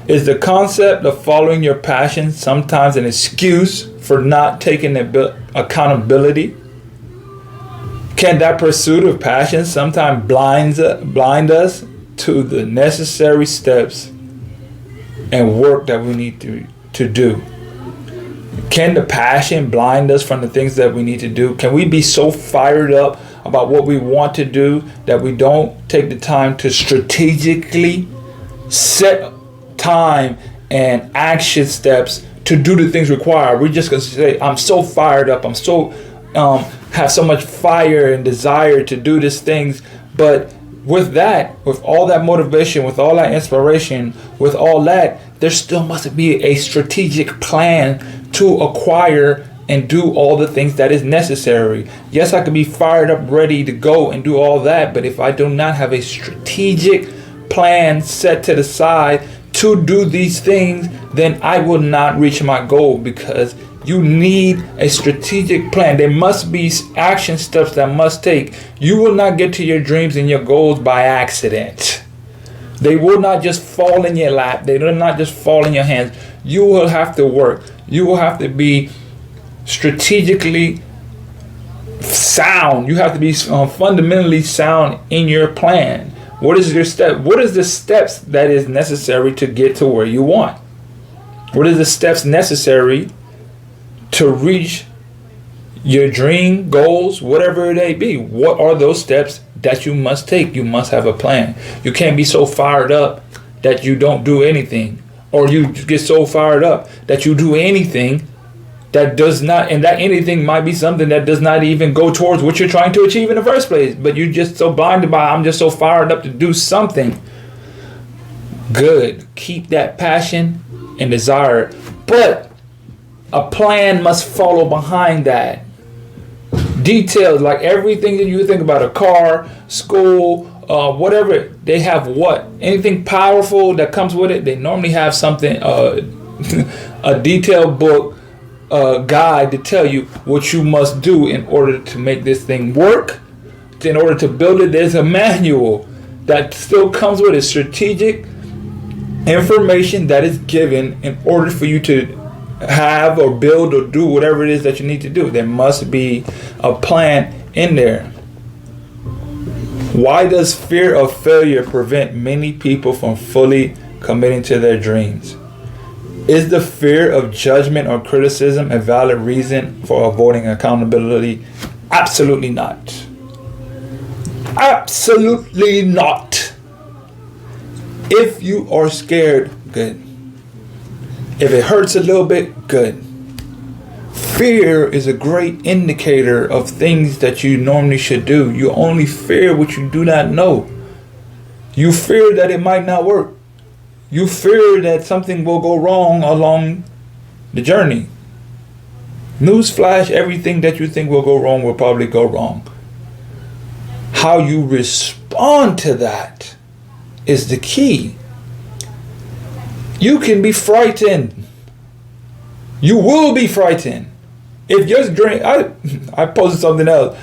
Is the concept of following your passion sometimes an excuse for not taking accountability? Can that pursuit of passion sometimes blind us to the necessary steps and work that we need to do? Can the passion blind us from the things that we need to do? Can we be so fired up about what we want to do that we don't take the time to strategically set time and action steps to do the things required? We're just going to say, I'm so fired up. I'm so have so much fire and desire to do these things. But with all that motivation, with all that inspiration, with all that, there still must be a strategic plan to acquire and do all the things that is necessary. Yes, I could be fired up, ready to go and do all that, but if I do not have a strategic plan set to the side to do these things, then I will not reach my goal, because you need a strategic plan. There must be action steps that must take. You will not get to your dreams and your goals by accident. They will not just fall in your lap. They will not just fall in your hands. You will have to work. You will have to be strategically sound. You have to be fundamentally sound in your plan. What is your step? What is the steps that is necessary to get to where you want? What is the steps necessary to reach your dream, goals, whatever it may be? What are those steps that you must take? You must have a plan. You can't be so fired up that you don't do anything, or you get so fired up that you do anything that does not, and that anything might be something that does not even go towards what you're trying to achieve in the first place. But you're just so blinded by, I'm just so fired up to do something. Good. Keep that passion and desire. But a plan must follow behind that. Details, like everything that you think about, a car, school, whatever, they have what? Anything powerful that comes with it, they normally have something, a detailed book, guide to tell you what you must do in order to make this thing work. In order to build it, there's a manual that still comes with it, strategic information that is given in order for you to have or build or do whatever it is that you need to do. There must be a plan in there. Why does fear of failure prevent many people from fully committing to their dreams? Is the fear of judgment or criticism a valid reason for avoiding accountability? Absolutely not. Absolutely not. If you are scared, good. If it hurts a little bit, good. Fear is a great indicator of things that you normally should do. You only fear what you do not know. You fear that it might not work. You fear that something will go wrong along the journey. Newsflash, everything that you think will go wrong will probably go wrong. How you respond to that is the key. You can be frightened. You will be frightened. If your dream, I posted something else,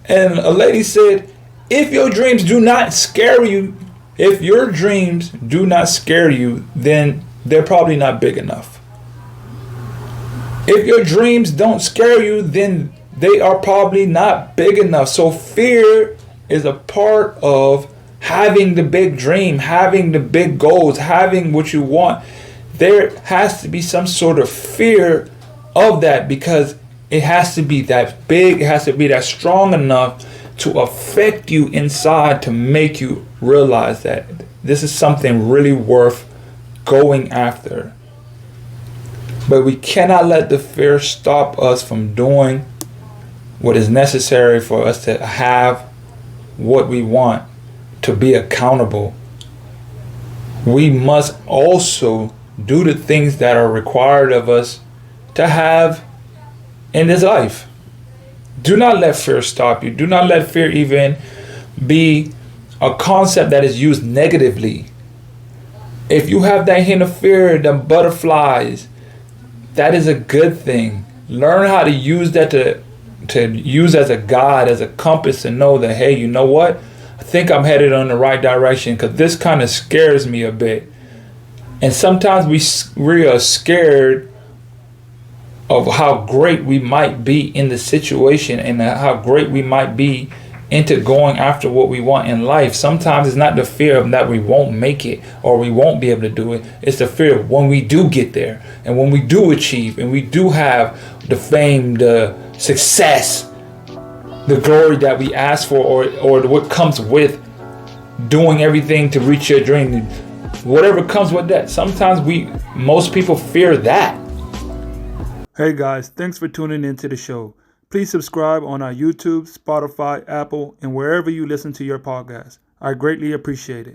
and a lady said, if your dreams do not scare you, if your dreams do not scare you, then they're probably not big enough. If your dreams don't scare you, then they are probably not big enough. So fear is a part of having the big dream, having the big goals, having what you want. There has to be some sort of fear of that, because it has to be that big, it has to be that strong enough to affect you inside, to make you realize that this is something really worth going after. But we cannot let the fear stop us from doing what is necessary for us to have what we want, to be accountable. We must also do the things that are required of us to have in this life. Do not let fear stop you. Do not let fear even be a concept that is used negatively. If you have that hint of fear, the butterflies, that is a good thing. Learn how to use that to use as a guide, as a compass, to know that, hey, you know what? I think I'm headed in the right direction, because this kind of scares me a bit. And sometimes we are scared of how great we might be in the situation and how great we might be into going after what we want in life. Sometimes it's not the fear of that we won't make it or we won't be able to do it. It's the fear of when we do get there and when we do achieve and we do have the fame, the success, the glory that we ask for, or what comes with doing everything to reach your dream. Whatever comes with that. Sometimes most people fear that. Hey guys, thanks for tuning into the show. Please subscribe on our YouTube, Spotify, Apple, and wherever you listen to your podcast. I greatly appreciate it.